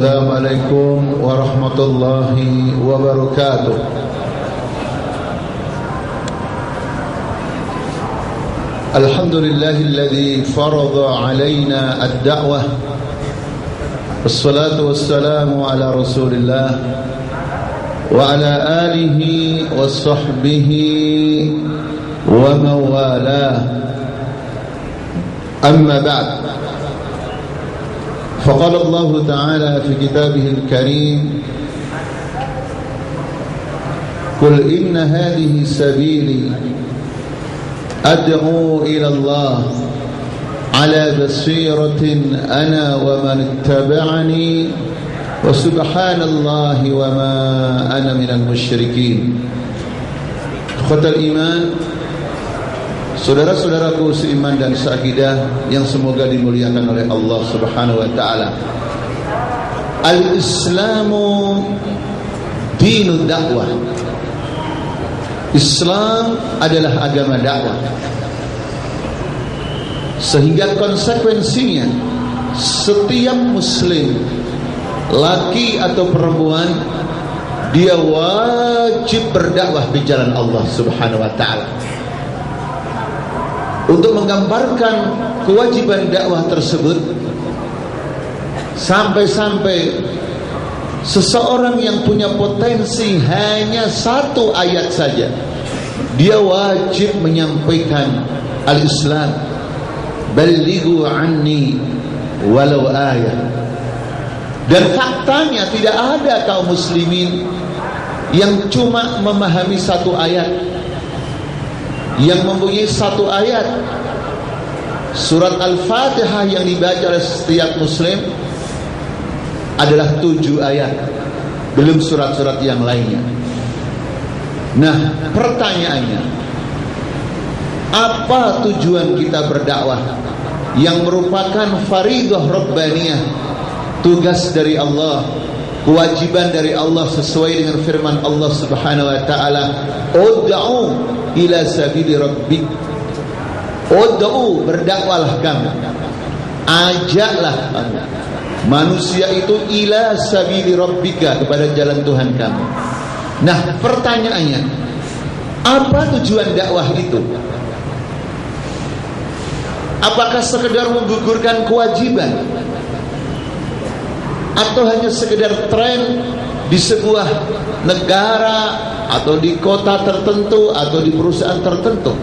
Assalamualaikum warahmatullahi wabarakatuh. Alhamdulillahilladzi farada alaina ad-da'wah. Wassalatu wassalamu ala Rasulillah wa ala alihi wa sahbihi wa mawalah. Amma ba'd. فقال الله تعالى في كتابه الكريم قل إن هذه سبيلي أدعو إلى الله على بصيرة أنا ومن اتبعني وسبحان الله وما أنا من المشركين. إخوة الإيمان, saudara-saudaraku seiman dan seakidah yang semoga dimuliakan oleh Allah Subhanahu wa taala. Al-Islamu dinud dakwah. Islam adalah agama dakwah. Sehingga konsekuensinya setiap muslim, laki atau perempuan, dia wajib berdakwah di jalan Allah Subhanahu wa taala. Untuk menggambarkan kewajiban dakwah tersebut, sampai-sampai seseorang yang punya potensi hanya satu ayat saja, dia wajib menyampaikan al-Islam. Ballighu anni walau ayat. Dan faktanya tidak ada kaum muslimin yang cuma memahami satu ayat, yang mempunyai satu ayat. Surat Al-Fatihah yang dibaca oleh setiap muslim adalah 7 ayat, belum surat-surat yang lainnya. Nah, pertanyaannya, apa tujuan kita berdakwah yang merupakan faridah rabbaniyah, tugas dari Allah, kewajiban dari Allah sesuai dengan firman Allah Subhanahu wa taala, ud'u ila sabili rabbik. Ud'u, berdakwalah kamu, ajaklah kamu manusia itu ila sabili rabbika, kepada jalan Tuhan kamu. Nah, pertanyaannya, apa tujuan dakwah itu? Apakah sekedar menggugurkan kewajiban, atau hanya sekedar tren di sebuah negara atau di kota tertentu atau di perusahaan tertentu?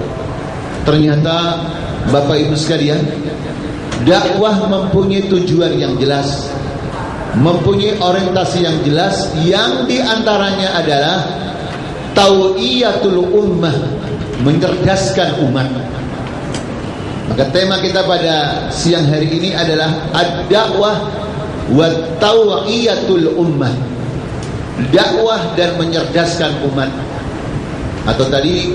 Ternyata Bapak Ibu sekalian, dakwah mempunyai tujuan yang jelas, mempunyai orientasi yang jelas, yang diantaranya adalah tau'iyatul ummah, mencerdaskan umat. Maka tema kita pada siang hari ini adalah ad-dakwah wa tau'iyatul ummah, dakwah dan mencerdaskan umat. Atau tadi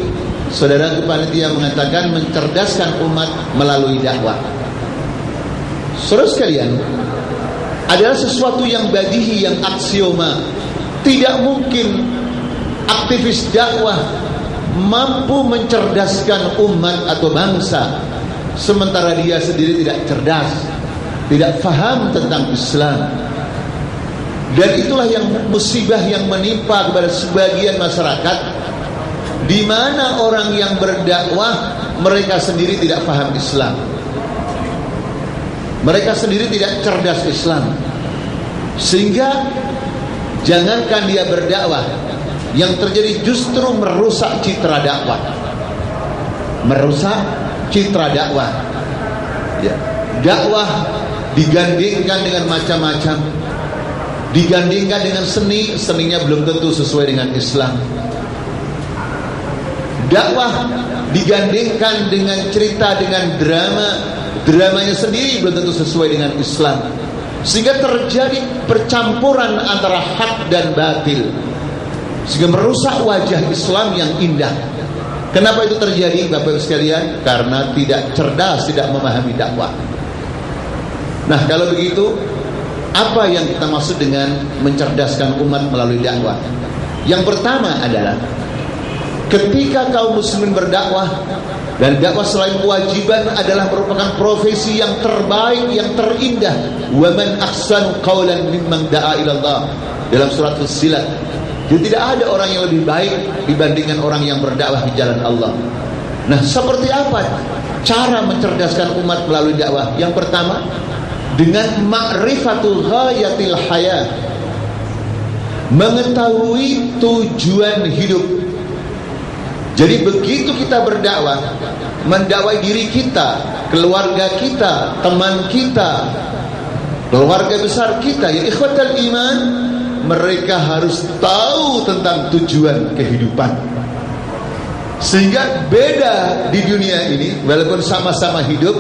saudara panitia mengatakan mencerdaskan umat melalui dakwah. Saudara sekalian, adalah sesuatu yang badihi, yang aksioma. Tidak mungkin aktivis dakwah mampu mencerdaskan umat atau bangsa sementara dia sendiri tidak cerdas, tidak faham tentang Islam. Dan itulah yang musibah yang menimpa kepada sebagian masyarakat, di mana orang yang berdakwah mereka sendiri tidak paham Islam, mereka sendiri tidak cerdas Islam, sehingga jangankan dia berdakwah, yang terjadi justru merusak citra dakwah, merusak citra dakwah. Ya, dakwah digandingkan dengan macam-macam, digandingkan dengan seni, seninya belum tentu sesuai dengan Islam. Dakwah digandingkan dengan cerita, dengan drama, dramanya sendiri belum tentu sesuai dengan Islam, sehingga terjadi percampuran antara hak dan batil, sehingga merusak wajah Islam yang indah. Kenapa itu terjadi, Bapak Ibu sekalian? Karena tidak cerdas, tidak memahami dakwah. Nah, kalau begitu, apa yang kita maksud dengan mencerdaskan umat melalui dakwah? Yang pertama adalah ketika kaum muslimin berdakwah, Dan dakwah selain kewajiban adalah merupakan profesi yang terbaik, yang terindah. Wa man ahsanu qawlan mimman da'a ila Allah, dalam surat Fussilat. Jadi tidak ada orang yang lebih baik dibandingkan orang yang berdakwah di jalan Allah. Nah, seperti apa cara mencerdaskan umat melalui dakwah? Yang pertama, dengan ma'rifatul ghayatil hayat, mengetahui tujuan hidup. Jadi begitu kita berdakwah, mendakwai diri kita, keluarga kita, teman kita, keluarga besar kita, ya ikhwatal iman, mereka harus tahu tentang tujuan kehidupan. Sehingga beda di dunia ini, walaupun sama-sama hidup,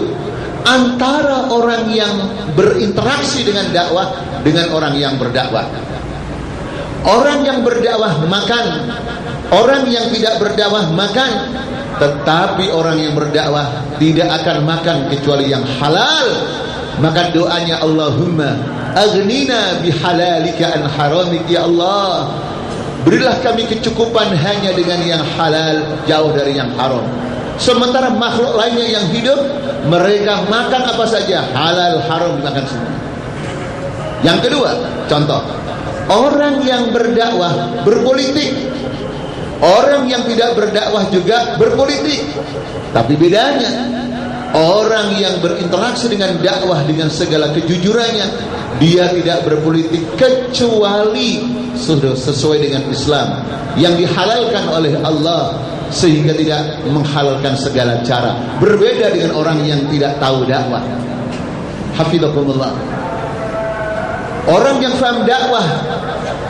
antara orang yang berinteraksi dengan dakwah dengan orang yang berdakwah. Orang yang berdakwah makan, orang yang tidak berdakwah makan. Tetapi orang yang berdakwah tidak akan makan kecuali yang halal. Maka doanya, Allahumma aghnina bihalalika an haramik, ya Allah, berilah kami kecukupan hanya dengan yang halal, jauh dari yang haram. Sementara makhluk lainnya yang hidup, mereka makan apa saja, halal haram dimakan semua. Yang kedua, contoh, orang yang berdakwah berpolitik, orang yang tidak berdakwah juga berpolitik. Tapi bedanya, orang yang berinteraksi dengan dakwah dengan segala kejujurannya, dia tidak berpolitik kecuali sesuai dengan Islam yang dihalalkan oleh Allah, sehingga tidak menghalalkan segala cara. Berbeda dengan orang yang tidak tahu dakwah. Hafizakumullah. Orang yang faham dakwah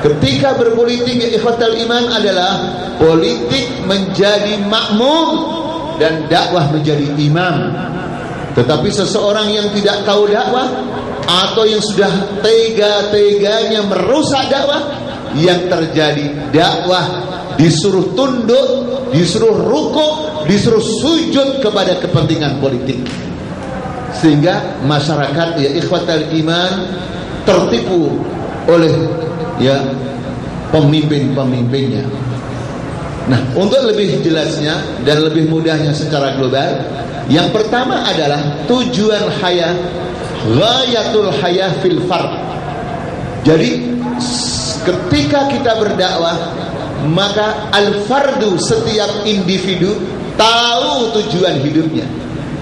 ketika berpolitik, ya ikhwatal iman, adalah politik menjadi makmum dan dakwah menjadi imam. Tetapi seseorang yang tidak tahu dakwah atau yang sudah tega-teganya merusak dakwah, yang terjadi dakwah disuruh tunduk, disuruh rukuk, disuruh sujud kepada kepentingan politik. Sehingga masyarakat, ya ikhwatal iman, tertipu oleh ya pemimpin-pemimpinnya. Nah, untuk lebih jelasnya dan lebih mudahnya secara global, yang pertama adalah tujuan hayat, ghayatul hayah fil fard. Jadi ketika kita berdakwah, maka al-fardu, setiap individu tahu tujuan hidupnya.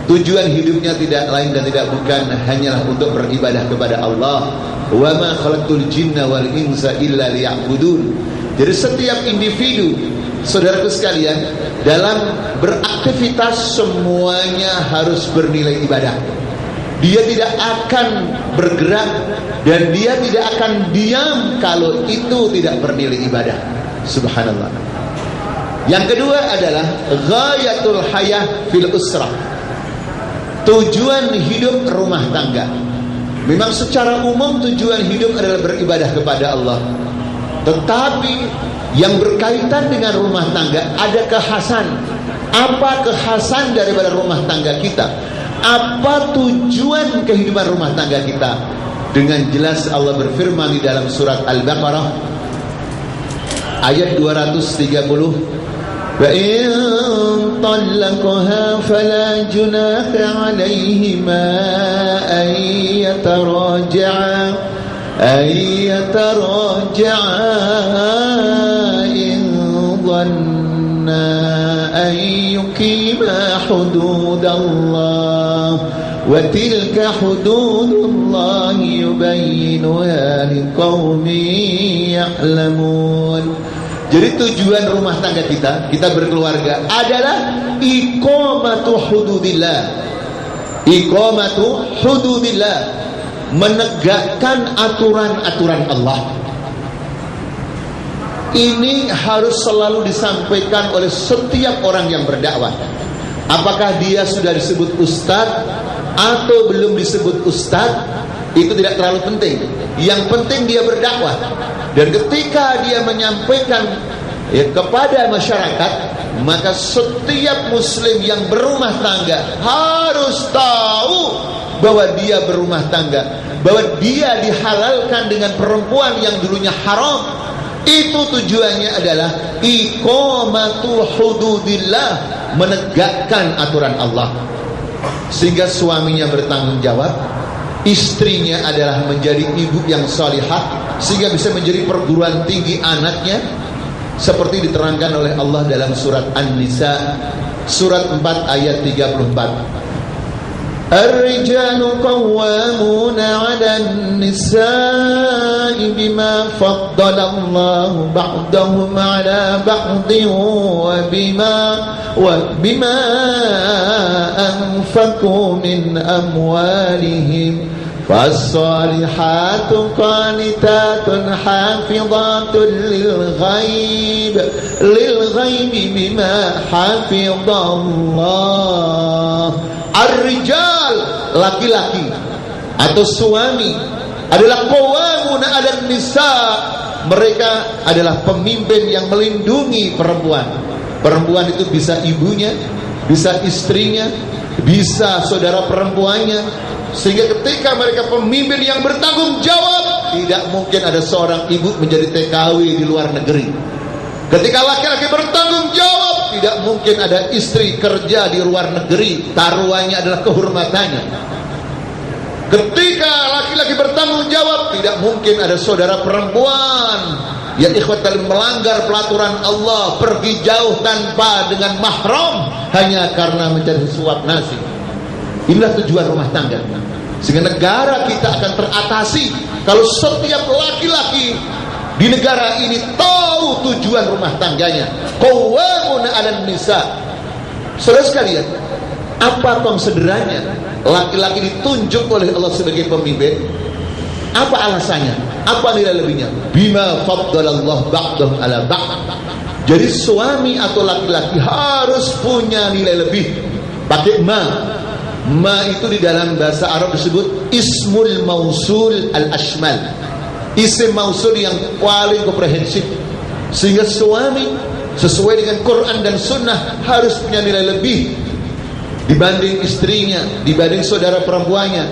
Tujuan hidupnya tidak lain dan tidak bukan hanyalah untuk beribadah kepada Allah. Wa ma khalaqtul jinna wal insa illa liya'budun. Jadi setiap individu, saudaraku sekalian, dalam beraktivitas semuanya harus bernilai ibadah. Dia tidak akan bergerak dan dia tidak akan diam kalau itu tidak bernilai ibadah. Subhanallah. Yang kedua adalah ghayatul hayah fil usrah. Tujuan hidup rumah tangga. Memang secara umum tujuan hidup adalah beribadah kepada Allah. Tetapi yang berkaitan dengan rumah tangga ada kekhasan. Apa kekhasan daripada rumah tangga kita? Apa tujuan kehidupan rumah tangga kita? Dengan jelas Allah berfirman di dalam surat Al-Baqarah ayat 230, فَإِن طَلَّقَهَا فَلَا جُنَاحَ عَلَيْهِمَا أَن يَتَرَاجَعَا إِن ظَنَّا أَن يُقِيمَا حُدُودَ اللَّهِ وَتِلْكَ حُدُودُ اللَّهِ يُبَيِّنُهَا لِقَوْمٍ يَعْلَمُونَ. Jadi tujuan rumah tangga kita berkeluarga adalah iqamatu hududillah. Iqamatu hududillah, menegakkan aturan-aturan Allah. Ini harus selalu disampaikan oleh setiap orang yang berdakwah. Apakah dia sudah disebut ustadz atau belum disebut ustadz, itu tidak terlalu penting. Yang penting dia berdakwah. Dan ketika dia menyampaikan kepada masyarakat, maka setiap muslim yang berumah tangga harus tahu bahwa dia berumah tangga, bahwa dia dihalalkan dengan perempuan yang dulunya haram. Itu tujuannya adalah iqamatu hududillah, menegakkan aturan Allah, sehingga suaminya bertanggung jawab, istrinya adalah menjadi ibu yang salihah, sehingga bisa menjadi perguruan tinggi anaknya, seperti diterangkan oleh Allah dalam surat An-Nisa surat 4 ayat 34. Ar-rijalu qawwamuna 'alan nisa'i bima faddala Allahu ba'dahum 'ala ba'din wa bima anfaqu min amwalihim. Fas-salihatu qanitatun hafizatun lil-ghaibi bima hafizallah. Ar-rijal, laki-laki atau suami, adalah qawwamuna 'alan nisa. Mereka adalah pemimpin yang melindungi perempuan. Perempuan itu bisa ibunya, bisa istrinya, bisa saudara perempuannya. Sehingga ketika mereka pemimpin yang bertanggung jawab, tidak mungkin ada seorang ibu menjadi TKW di luar negeri. Ketika laki-laki bertanggung jawab, tidak mungkin ada istri kerja di luar negeri. Taruhannya adalah kehormatannya. Ketika laki-laki bertanggung jawab, tidak mungkin ada saudara perempuan yang ikhwatal melanggar peraturan Allah, pergi jauh tanpa dengan mahram hanya karena mencari suap nasi. Inilah tujuan rumah tangga. Sehingga negara kita akan teratasi kalau setiap laki-laki di negara ini tahu tujuan rumah tangganya. Qawwamuna 'alan nisa. Saudara sekalian, apa konsiderannya laki-laki ditunjuk oleh Allah sebagai pemimpin? Apa alasannya? Apa nilai lebihnya? Bima faddalallahu ba'dahum 'ala ba'd. Jadi suami atau laki-laki harus punya nilai lebih. Pakai ma. Ma itu di dalam bahasa Arab disebut ismul mausul al-ashmal, isim mausul yang paling komprehensif. Sehingga suami sesuai dengan Quran dan Sunnah harus punya nilai lebih dibanding istrinya, dibanding saudara perempuannya.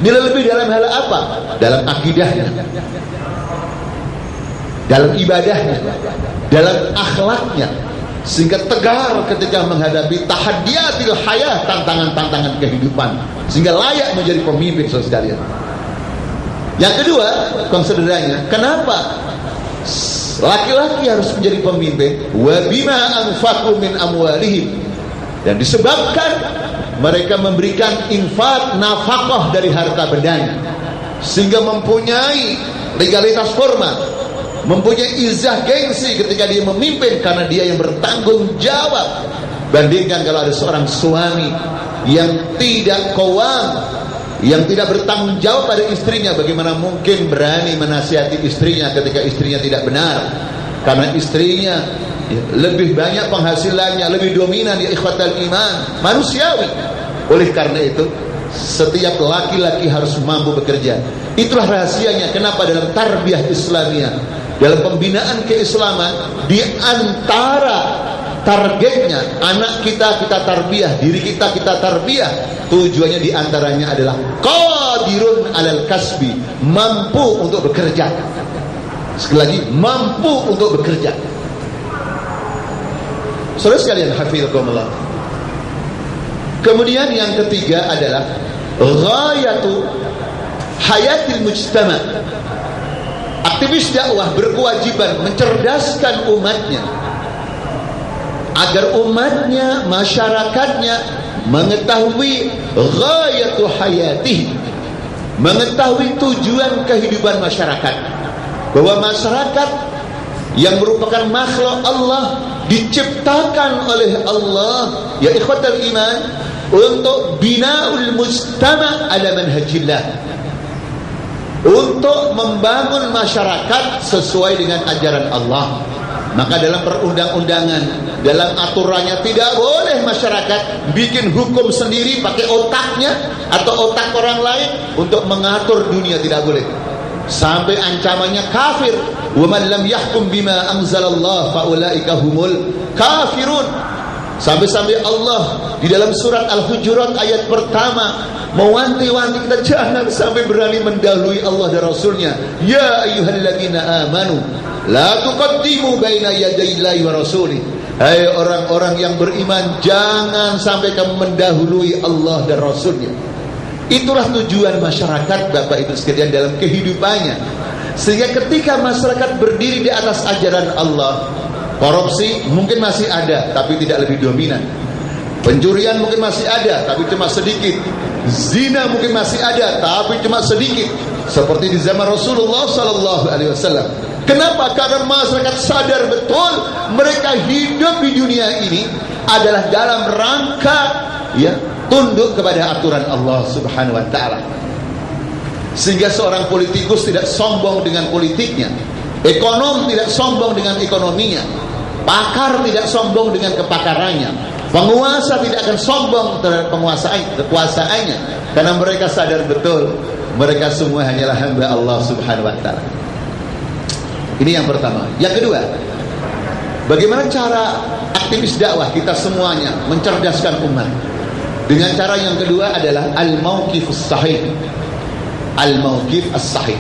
Nilai lebih dalam hal apa? Dalam akidahnya, dalam ibadahnya, dalam akhlaknya, sehingga tegar ketika menghadapi tahaddiyatil hayah, tantangan-tantangan kehidupan, sehingga layak menjadi pemimpin, saudara sekalian. Yang kedua, konsiderannya, kenapa laki-laki harus menjadi pemimpin? Wa bima anfaqu min amwalihim. Dan disebabkan mereka memberikan infak, nafkah dari harta bendanya, sehingga mempunyai legalitas formal, mempunyai izah gengsi ketika dia memimpin, karena dia yang bertanggung jawab. Bandingkan kalau ada seorang suami yang tidak qawwam, yang tidak bertanggung jawab pada istrinya, bagaimana mungkin berani menasihati istrinya ketika istrinya tidak benar? Karena istrinya lebih banyak penghasilannya, lebih dominan, ya ikhwatal iman, manusiawi. Oleh karena itu, setiap laki-laki harus mampu bekerja. Itulah rahasianya kenapa dalam tarbiyah Islamiyah, dalam pembinaan keislaman, di antara targetnya anak kita tarbiyah, diri kita tarbiyah, tujuannya di antaranya adalah qadirun alal kasbi, mampu untuk bekerja. Sekali lagi, mampu untuk bekerja. Saudara sekalian, hafizakumullah. Kemudian yang ketiga adalah ghayatu hayatil mujtama. Aktivis dakwah berkewajiban mencerdaskan umatnya agar umatnya, masyarakatnya mengetahui ghayatu hayatih, mengetahui tujuan kehidupan masyarakat, bahwa masyarakat yang merupakan makhluk Allah, diciptakan oleh Allah, ya ikhwatal iman, untuk binaul mujtama ala manhajillah, untuk membangun masyarakat sesuai dengan ajaran Allah. Maka dalam perundang-undangan, dalam aturannya, tidak boleh masyarakat bikin hukum sendiri pakai otaknya atau otak orang lain untuk mengatur dunia, tidak boleh. Sampai ancamannya kafir. Wa man lam yahkum bima anzalallah fa ulaika humul kafirun. Sampai-sampai Allah di dalam surat Al-Hujurat ayat pertama mewanti-wanti kita jangan sampai berani mendahului Allah dan Rasulnya. Ya ayyuhalladzina amanu la tuqaddimu baina yadayillahi wa rasulih. Hai orang-orang yang beriman, jangan sampai kamu mendahului Allah dan Rasulnya. Itulah tujuan masyarakat, Bapak Ibu sekalian, dalam kehidupannya. Sehingga ketika masyarakat berdiri di atas ajaran Allah, korupsi mungkin masih ada, tapi tidak lebih dominan. Pencurian mungkin masih ada, tapi cuma sedikit. Zina mungkin masih ada, tapi cuma sedikit. Seperti di zaman Rasulullah SAW. Kenapa? Karena masyarakat sadar betul mereka hidup di dunia ini adalah dalam rangka tunduk kepada aturan Allah Subhanahu wa taala. Sehingga seorang politikus tidak sombong dengan politiknya, ekonom tidak sombong dengan ekonominya, pakar tidak sombong dengan kepakarannya, penguasa tidak akan sombong terhadap kekuasaannya, karena mereka sadar betul mereka semua hanyalah hamba Allah Subhanahu wa taala. Ini yang pertama. Yang kedua, bagaimana cara aktivis dakwah kita semuanya mencerdaskan umat? Dengan cara yang kedua adalah al-mauqifus sahih. Al-mauqif as-sahih.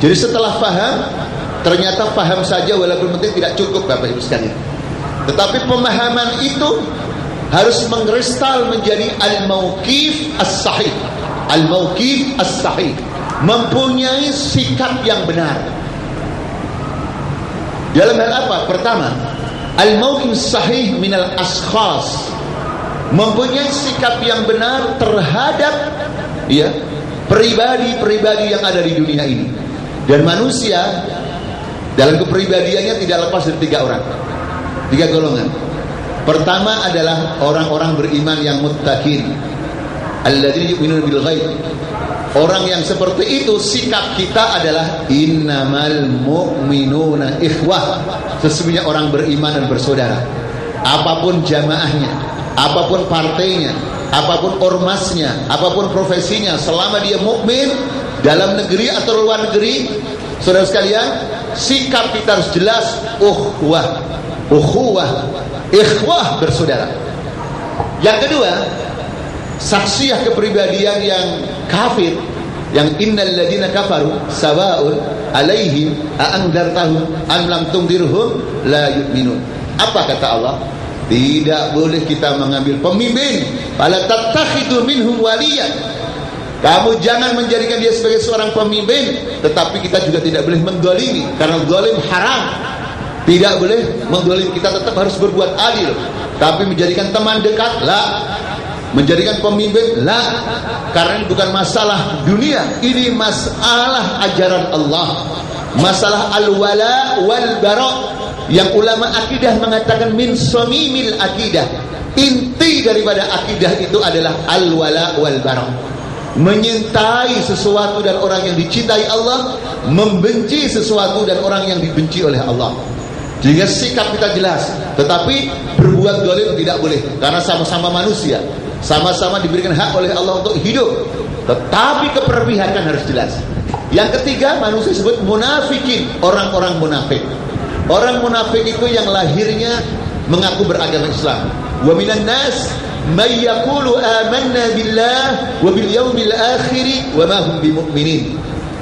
Jadi setelah paham, ternyata paham saja walaupun penting tidak cukup, Bapak Ibu sekalian. Tetapi pemahaman itu harus mengkristal menjadi al-mauqif as-sahih. Al-mauqif as-sahih, mempunyai sikap yang benar. Dalam hal apa? Pertama, al-mauqif sahih minal ashkhas, mempunyai sikap yang benar terhadap pribadi-pribadi yang ada di dunia ini. Dan manusia dalam kepribadiannya tidak lepas dari 3 orang, 3 golongan. Pertama adalah orang-orang beriman yang muttaqin, alladzina yu'minuna bil ghaib. Orang yang seperti itu, sikap kita adalah innamal mu'minuna ikhwah. Sesungguhnya orang beriman dan bersaudara. Apapun jamaahnya, apapun partainya, apapun ormasnya, apapun profesinya, selama dia mukmin dalam negeri atau luar negeri, saudara sekalian, sikap kita harus jelas, ukhuwah, ikhwah, bersaudara. Yang kedua, saksiyah kepribadian yang kafir, yang innal ladina kafaru sawaun alaihim a'andartahum am lam tundirhum la yu'minun. Apa kata Allah? Tidak boleh kita mengambil pemimpin, fala tattakhidu minhum waliyan. Kamu jangan menjadikan dia sebagai seorang pemimpin, tetapi kita juga tidak boleh mendzalimi, karena zalim haram. Tidak boleh mendzalimi, kita tetap harus berbuat adil. Tapi menjadikan teman dekat, menjadikan pemimpin, karena ini bukan masalah dunia, ini masalah ajaran Allah, masalah al-wala wal bara, yang ulama akidah mengatakan min samimil akidah. Inti daripada akidah itu adalah al-wala wal bara, menyintai sesuatu dan orang yang dicintai Allah, membenci sesuatu dan orang yang dibenci oleh Allah. Sehingga sikap kita jelas, tetapi berbuat zalim tidak boleh, karena sama-sama manusia, sama-sama diberikan hak oleh Allah untuk hidup, tetapi keperpihakan harus jelas. Yang ketiga, manusia disebut munafikin, orang-orang munafik. Orang munafik itu yang lahirnya mengaku beragama Islam. Wa minan nas may yaqulu amanna billah wa bil yaumil akhir wa ma hum bimumin.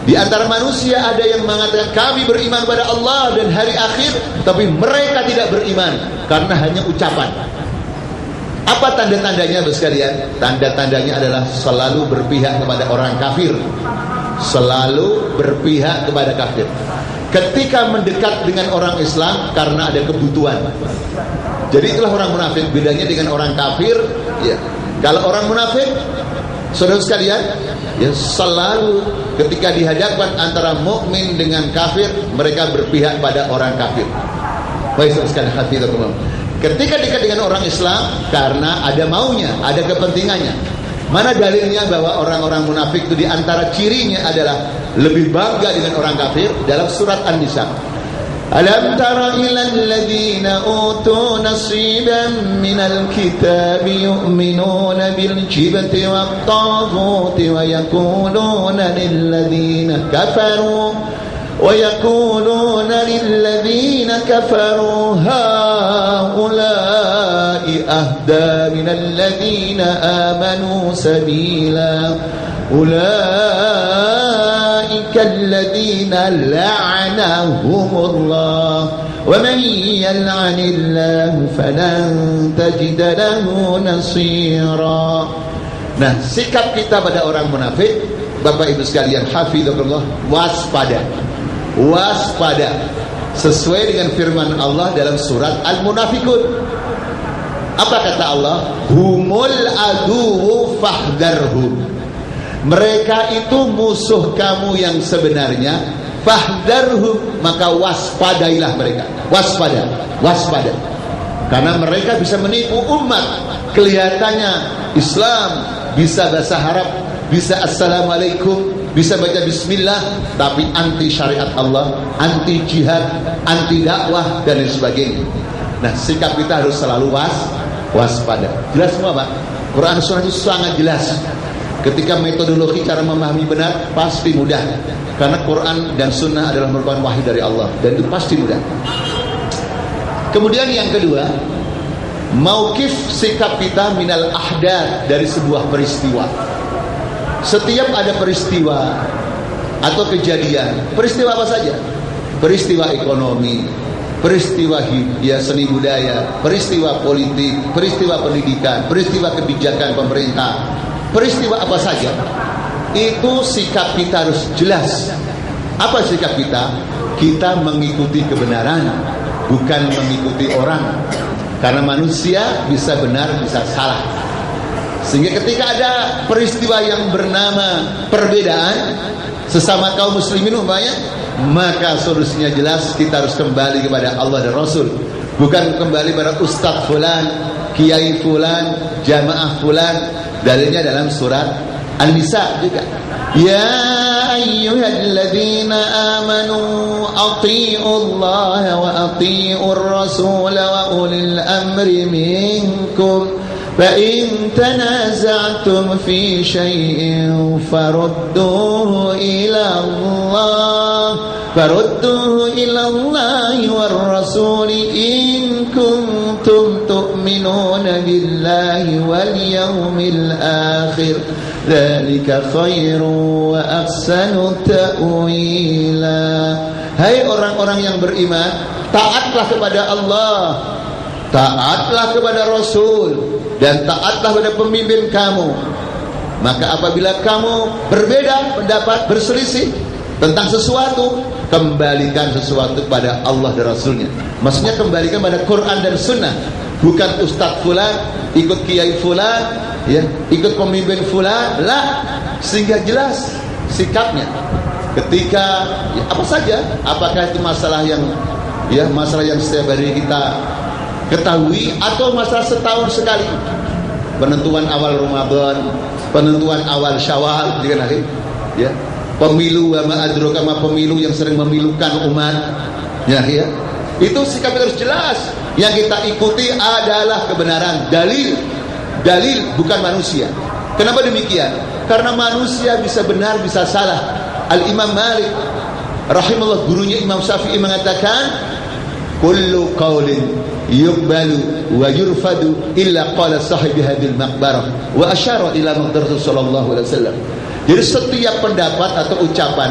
Di antara manusia ada yang mengatakan kami beriman pada Allah dan hari akhir, tapi mereka tidak beriman karena hanya ucapan. Apa tanda-tandanya, Bapak sekalian? Tanda-tandanya adalah selalu berpihak kepada orang kafir. Selalu berpihak kepada kafir. Ketika mendekat dengan orang Islam karena ada kebutuhan. Jadi itulah orang munafik. Bedanya dengan orang kafir, kalau orang munafik, saudara sekalian, selalu ketika dihadapkan antara mukmin dengan kafir, mereka berpihak pada orang kafir. Baik, saudara sekalian, hafizahumullah. Ketika dekat dengan orang Islam karena ada maunya, ada kepentingannya. Mana dalilnya bahwa orang-orang munafik itu diantara cirinya adalah lebih bangga dengan orang kafir? Dalam surat An-Nisa, alam tara ilal ladzina utu nasiban minal kitabi yu'minuna bil jibti wat taghuti wa yaquluna lil ladzina kafaru haula'i ahda minal ladzina amanu sabila ulaika ulaika alladziina la'anahumullah wa man yal'anillahu falan tajida lahu nasira. Nah, sikap kita pada orang munafik, Bapak Ibu sekalian, hafizahullah, waspada. Waspada. Sesuai dengan firman Allah dalam surat Al-Munafikun. Apa kata Allah? Humul aduwu fahdharhum. Mereka itu musuh kamu yang sebenarnya. Fahdharhum, maka waspadailah mereka. Waspada, waspada. Karena mereka bisa menipu umat. Kelihatannya Islam, bisa bahasa Arab, bisa assalamualaikum, bisa baca bismillah, tapi anti syariat Allah, anti jihad, anti dakwah, dan lain sebagainya. Nah, sikap kita harus selalu waspada. Jelas semua, Pak? Quran Sunnah itu sangat jelas. Ketika metodologi cara memahami benar, pasti mudah. Karena Quran dan Sunnah adalah merupakan wahyu dari Allah, dan itu pasti mudah. Kemudian yang kedua, mauqif sikap kita minal ahdath, dari sebuah peristiwa. Setiap ada peristiwa atau kejadian, peristiwa apa saja, peristiwa ekonomi, peristiwa seni budaya, peristiwa politik, peristiwa pendidikan, peristiwa kebijakan pemerintah, peristiwa apa saja, itu sikap kita harus jelas. Apa sikap kita? Kita mengikuti kebenaran, bukan mengikuti orang. Karena manusia bisa benar, bisa salah. Sehingga ketika ada peristiwa yang bernama perbedaan sesama kaum muslimin umpamanya, maka solusinya jelas, kita harus kembali kepada Allah dan Rasul, bukan kembali pada ustadz fulan, kiai fulan, jamaah fulan. Dalilnya dalam surat An-Nisa juga. Ya ayyuhalladzina amanu athi'ullaha wa athi'ur rasul wa ulil amri minkum فإن تنازعتم في شيء فردوه إلى الله والرسول إن كنتم تؤمنون بالله واليوم الآخر ذلك خير وأحسن تأويلا. Hai orang-orang yang beriman, taatlah kepada Allah, taatlah kepada Rasul, dan taatlah kepada pemimpin kamu. Maka apabila kamu berbeda pendapat, berselisih tentang sesuatu, kembalikan sesuatu kepada Allah dan Rasulnya. Maksudnya kembalikan pada Quran dan Sunnah, bukan ustadz fulan, ikut kiai fulan, ya, ikut pemimpin fulan, lah. Sehingga jelas sikapnya ketika ya, apa saja, apakah itu masalah yang setiap hari kita ketahui, atau masalah setahun sekali, penentuan awal Ramadan, penentuan awal Syawal, ya, pemilu, pemilu yang sering memilukan umat, ya, itu sikap kita harus jelas. Yang kita ikuti adalah kebenaran, dalil, bukan manusia. Kenapa demikian? Karena manusia bisa benar, bisa salah. Al-Imam Malik rahimahullah, gurunya Imam Syafi'i, mengatakan kullu qaulin yuqbalu wa yurfadu illa qala sahibi hadil maqbarah wa asyara ila maqdar sallallahu alaihi wasallam. Jadi setiap pendapat atau ucapan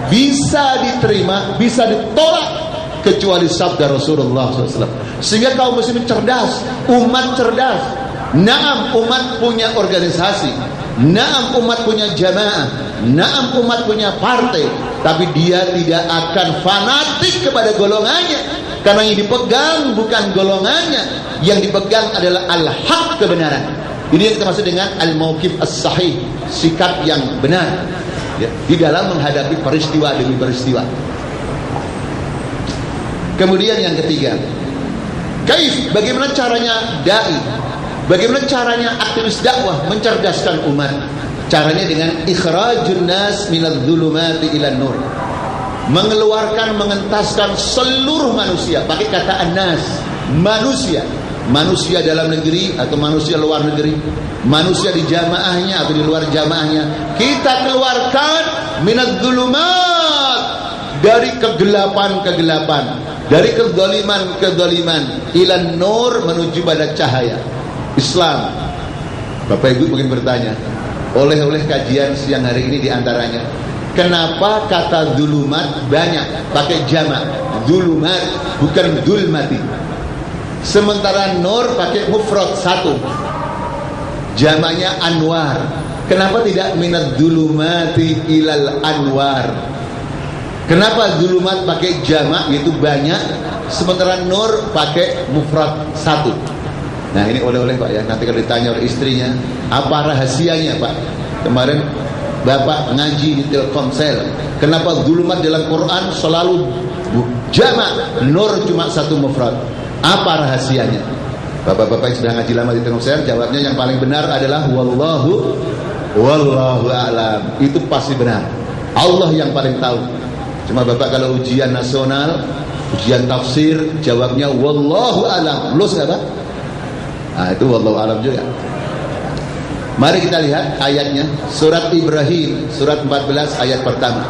bisa diterima, bisa ditolak, kecuali sabda Rasulullah SAW. Sehingga kaum muslimin cerdas, umat cerdas. Naam, umat punya organisasi, naam, umat punya jamaah, naam, umat punya partai, tapi dia tidak akan fanatik kepada golongannya. Karena yang dipegang bukan golongannya, yang dipegang adalah al-haq, kebenaran. Ini yang kita maksud dengan al-mauqif as-sahih, sikap yang benar, ya, di dalam menghadapi peristiwa demi peristiwa. Kemudian yang ketiga, bagaimana caranya dai, bagaimana caranya aktivis dakwah mencerdaskan umat? Caranya dengan ikhrajun nas minadz dzulumati ilan nur, mengeluarkan, mengentaskan seluruh manusia. Pakai kata an-nas, manusia dalam negeri atau manusia luar negeri, manusia di jamaahnya atau di luar jamaahnya, kita keluarkan minadz dzulumat, dari kegelapan-kegelapan, dari kezaliman-kezaliman, ilan nur, menuju pada cahaya Islam. Bapak Ibu mungkin bertanya, oleh kajian siang hari ini diantaranya, kenapa kata dulumat banyak pakai jamak, dulumat bukan dulmati. Sementara nur pakai mufrad satu, jamaknya anwar. Kenapa tidak minad dulumati ilal anwar? Kenapa dulumat pakai jamak yaitu banyak, sementara nur pakai mufrad satu? Nah ini oleh-oleh Pak ya, nanti kalau ditanya oleh istrinya, apa rahasianya Pak? Kemarin Bapak ngaji di Telkomsel, kenapa dulumat dalam Quran selalu jamak, nur cuma satu mufrad? Apa rahasianya? Bapak-bapak yang sudah ngaji lama di Telkomsel, jawabnya yang paling benar adalah wallahu a'lam. Itu pasti benar. Allah yang paling tahu. Cuma Bapak kalau ujian nasional, ujian tafsir, jawabnya wallahu a'lam. Lulus enggak Pak? Nah, itu wallahu a'lam juga. Mari kita lihat ayatnya, surat Ibrahim, surat 14 ayat pertama.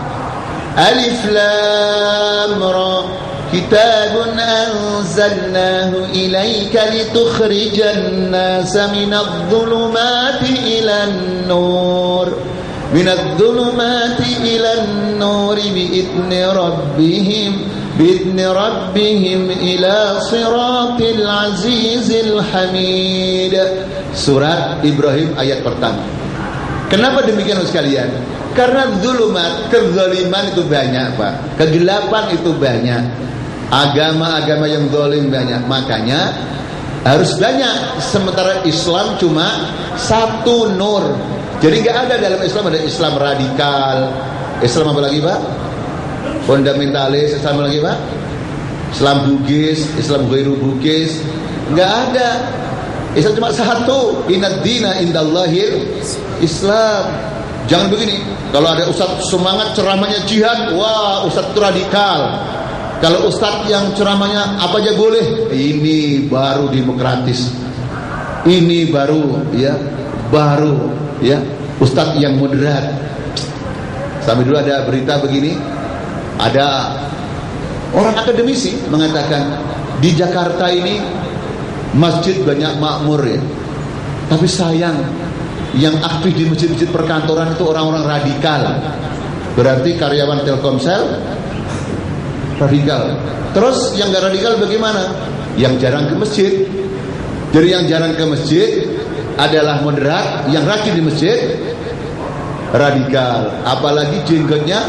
Alif Lam Ra, kitabun anzalnahu ilaika litukhrijan nasa minadh dhulumati ilan nur, minadh dhulumati ilan nur biidzni rabbihim ila siratil azizil hamid. Surat Ibrahim ayat pertama. Kenapa demikian sekalian? Karena zulumat, kezaliman itu banyak Pak, kegelapan itu banyak, agama-agama yang zalim banyak, makanya harus banyak. Sementara Islam cuma satu nur. Jadi nggak ada dalam Islam, ada Islam radikal, Islam apa lagi Pak? Fundamentalis, Islam apa lagi Pak? Islam Bugis, Islam Ghairu Bugis, nggak ada. Islam cuma satu, inad dina indallahil Islam. Jangan begini, kalau ada ustadz semangat ceramahnya jihad, wah ustadz itu radikal. Kalau ustadz yang ceramahnya apa aja boleh, ini baru demokratis, ini baru ya ustadz yang moderat. Sampai dulu ada berita begini, ada orang akademisi mengatakan di Jakarta ini masjid banyak makmur ya, tapi sayang yang aktif di masjid-masjid perkantoran itu orang-orang radikal. Berarti karyawan Telkomsel radikal. Terus yang gak radikal bagaimana? Yang jarang ke masjid. Jadi yang jarang ke masjid adalah moderat, yang rajin di masjid radikal. Apalagi jenggotnya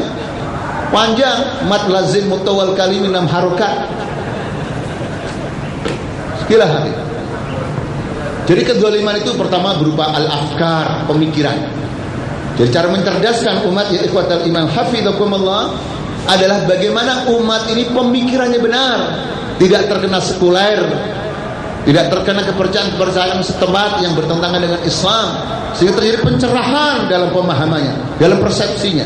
panjang, mat lazim mutawal kalim 6 harokat. Sekilah hati. Jadi kezaliman itu pertama berupa al-afkar, pemikiran. Jadi cara mencerdaskan umat ya ikhwatal iman hafizakumullah adalah bagaimana umat ini pemikirannya benar, tidak terkena sekuler, tidak terkena kepercayaan setempat yang bertentangan dengan Islam, sehingga terjadi pencerahan dalam pemahamannya, dalam persepsinya.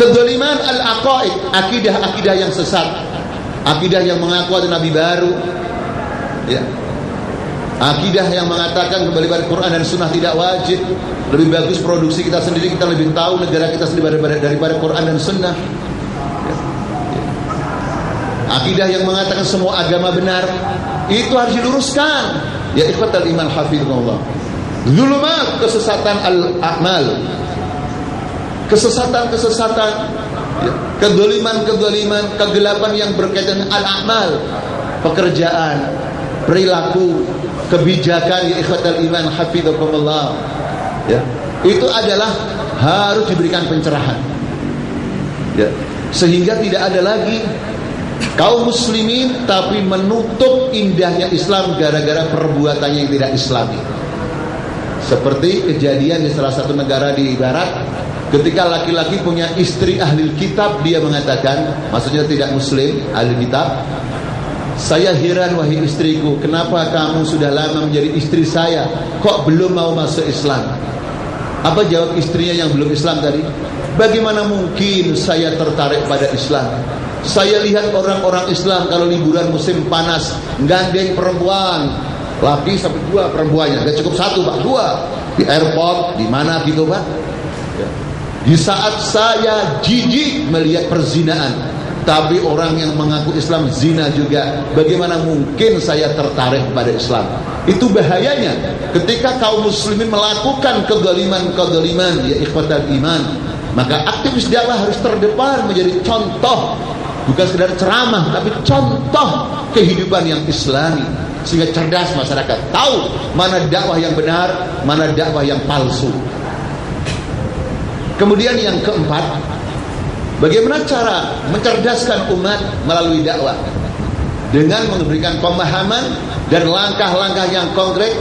Kezaliman al-aqaid, akidah-akidah yang sesat, akidah yang mengaku ada nabi baru, ya. Akidah yang mengatakan kembali pada Quran dan Sunnah tidak wajib, lebih bagus produksi kita sendiri, kita lebih tahu negara kita sendiri daripada Quran dan Sunnah. Akidah yang mengatakan semua agama benar, itu harus diluruskan. Ya ikhwatal iman hafizahullah. Zulumat, kesesatan al-a'mal, kesesatan-kesesatan, ya. Kedoliman, kegelapan yang berkaitan al-a'mal, pekerjaan, perilaku, kebijakan ya ikhwatal iman hafizakumullah, ya, itu adalah harus diberikan pencerahan, ya, sehingga tidak ada lagi kaum muslimin tapi menutup indahnya Islam gara-gara perbuatannya yang tidak islami. Seperti kejadian di salah satu negara di barat, ketika laki-laki punya istri ahli kitab, dia mengatakan, maksudnya tidak muslim, ahli kitab, saya heran wahai istriku, kenapa kamu sudah lama menjadi istri saya, kok belum mau masuk Islam? Apa jawab istrinya yang belum Islam tadi? Bagaimana mungkin saya tertarik pada Islam? Saya lihat orang-orang Islam kalau liburan musim panas gandeng perempuan, laki sampai 2 perempuannya, gak cukup 1 Pak, 2 di airport, di mana gitu Pak. Di saat saya jijik melihat perzinaan, tapi orang yang mengaku Islam zina juga, bagaimana mungkin saya tertarik pada Islam? Itu bahayanya ketika kaum muslimin melakukan kezaliman ya ikhwatal iman, Maka aktivis dakwah harus terdepan menjadi contoh, bukan sekedar ceramah, tapi contoh kehidupan yang islami, sehingga cerdas masyarakat tahu mana dakwah yang benar, mana dakwah yang palsu. Kemudian yang keempat, bagaimana cara mencerdaskan umat melalui dakwah? Dengan memberikan pemahaman dan langkah-langkah yang konkret,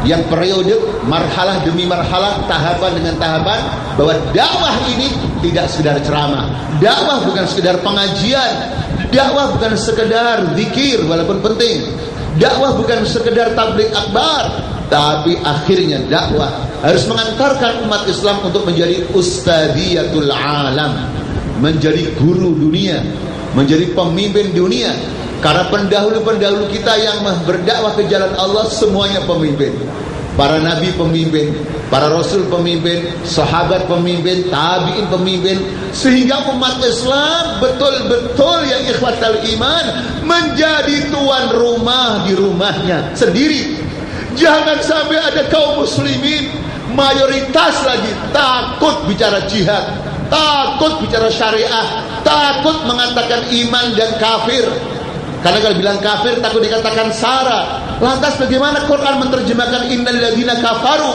yang periode, marhalah demi marhalah, tahapan dengan tahapan, bahwa dakwah ini tidak sekedar ceramah, dakwah bukan sekedar pengajian, dakwah bukan sekedar zikir walaupun penting, dakwah bukan sekedar tabligh akbar, tapi akhirnya dakwah harus mengantarkan umat Islam untuk menjadi ustadziyatul alam, menjadi guru dunia, menjadi pemimpin dunia. Karena pendahulu-pendahulu kita yang berdakwah ke jalan Allah semuanya pemimpin. Para nabi pemimpin, para rasul pemimpin, sahabat pemimpin, tabi'in pemimpin, sehingga umat Islam betul-betul yang ikhwatal iman menjadi tuan rumah di rumahnya sendiri. Jangan sampai ada kaum muslimin mayoritas lagi takut bicara jihad, takut bicara syariah, takut mengatakan iman dan kafir. Karena kalau bilang kafir takut dikatakan sara. Lantas bagaimana Quran menerjemahkan innal ladzina kafaru?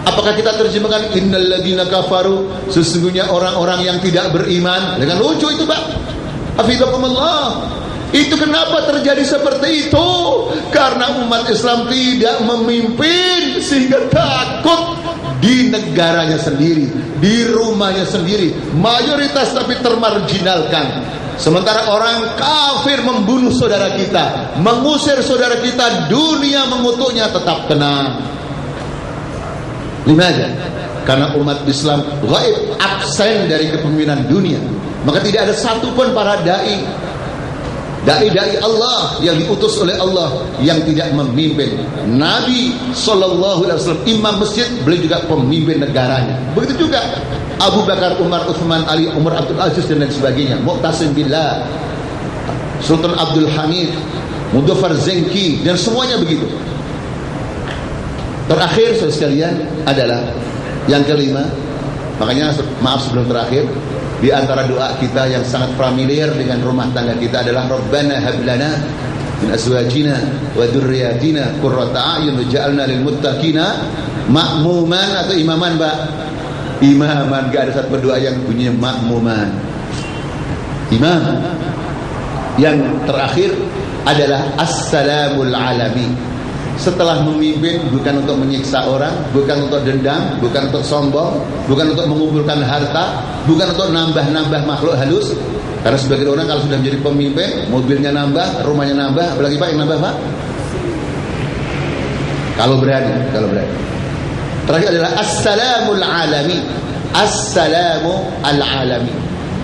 Apakah kita terjemahkan innal ladzina kafaru, sesungguhnya orang-orang yang tidak beriman? Dengan lucu itu, Pak. Hafizakumullah. Itu kenapa terjadi seperti itu? Karena umat Islam tidak memimpin, sehingga takut di negaranya sendiri, di rumahnya sendiri, mayoritas tapi termarginalkan. Sementara orang kafir membunuh saudara kita, mengusir saudara kita, dunia mengutuknya, tetap tenang. Limaja? Karena umat Islam gaib, absen dari kepemimpinan dunia. Maka tidak ada satupun para dai Allah yang diutus oleh Allah yang tidak memimpin. Nabi SAW imam masjid, beliau juga pemimpin negaranya. Begitu juga Abu Bakar, Umar, Utsman, Ali, Umar Abdul Aziz dan lain sebagainya. Muqtasim billah, Sultan Abdul Hamid, Muzaffar Zenki, dan semuanya begitu. Terakhir saudara sekalian adalah yang kelima. Makanya maaf sebelum terakhir, di antara doa kita yang sangat familiar dengan rumah tangga kita adalah Rabbana hab lana min azwajina wa dzurriyyatina qurrata a'yun waj'alna lil muttaqina ma'muman. Atau imaman, Pak? Imaman, gak ada satu doa yang bunyinya ma'muman. Imam. Yang terakhir adalah assalamul alami. Setelah memimpin, bukan untuk menyiksa orang, bukan untuk dendam, bukan untuk sombong, bukan untuk mengumpulkan harta, bukan untuk nambah-nambah makhluk halus. Karena sebagian orang kalau sudah menjadi pemimpin, mobilnya nambah, rumahnya nambah, apalagi Pak yang nambah, Pak? Kalau berani. Terakhir adalah assalamul alami. Assalamu al-alami,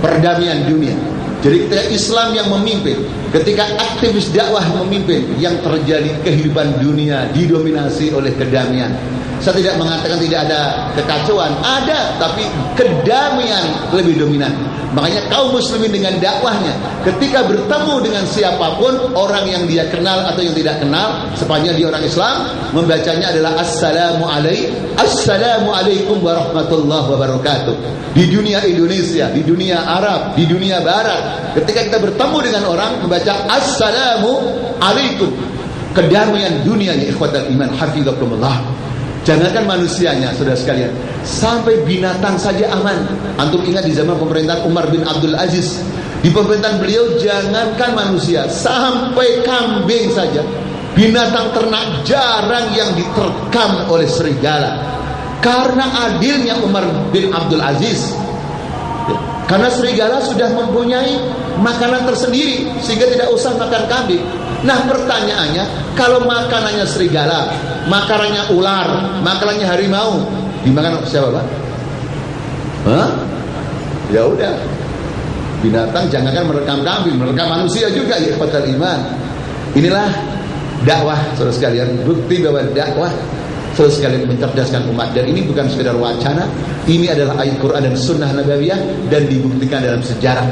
perdamaian dunia. Jadi ketika Islam yang memimpin, ketika aktivis dakwah memimpin, yang terjadi kehidupan dunia didominasi oleh kedamaian. Saya tidak mengatakan tidak ada kekacauan, ada, tapi kedamaian lebih dominan. Makanya kaum muslimin dengan dakwahnya, ketika bertemu dengan siapapun, orang yang dia kenal atau yang tidak kenal, sepanjang dia orang Islam, membacanya adalah Assalamualaikum warahmatullahi wabarakatuh. Di dunia Indonesia, di dunia Arab, di dunia Barat, ketika kita bertemu dengan orang, membaca Assalamualaikum, kedamaian dunia, ya ikhwatal iman, hafizakumullah. Jangankan manusianya, saudara sekalian, sampai binatang saja aman. Antum ingat di zaman pemerintahan Umar bin Abdul Aziz, di pemerintahan beliau jangankan manusia, sampai kambing saja, binatang ternak jarang yang diterkam oleh serigala. Karena adilnya Umar bin Abdul Aziz, karena serigala sudah mempunyai makanan tersendiri, sehingga tidak usah makan kambing. Nah pertanyaannya, kalau makanannya serigala, makanannya ular, makanannya harimau, dimakan siapa, Pak? Hah? Ya udah, binatang jangankan merekam kambing, merekam manusia juga, ya ikhwatal iman. Inilah dakwah, saudara sekalian, bukti bahwa dakwah, saudara sekalian, mencerdaskan umat. Dan ini bukan sekedar wacana, ini adalah ayat Quran dan sunnah nabawiyah, dan dibuktikan dalam sejarah.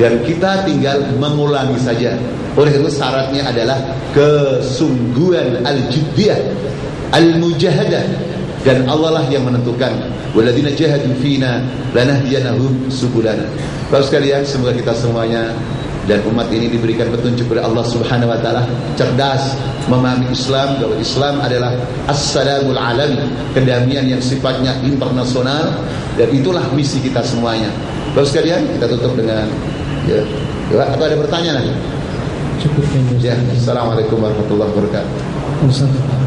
Dan kita tinggal mengulangi saja. Oleh itu syaratnya adalah kesungguhan, al-jiddiyah, al-mujahadah dan Allah lah yang menentukan. Walladzina jahadu fina lanahdiyanahum subulana. Bapak sekalian, semoga kita semuanya dan umat ini diberikan petunjuk oleh Allah Subhanahu wa taala, cerdas memahami Islam, bahwa Islam adalah as-salamul alami, kedamaian yang sifatnya internasional, dan itulah misi kita semuanya. Bapak sekalian, kita tutup dengan ya, atau ada pertanyaan? Cukup ya. Assalamualaikum warahmatullahi wabarakatuh.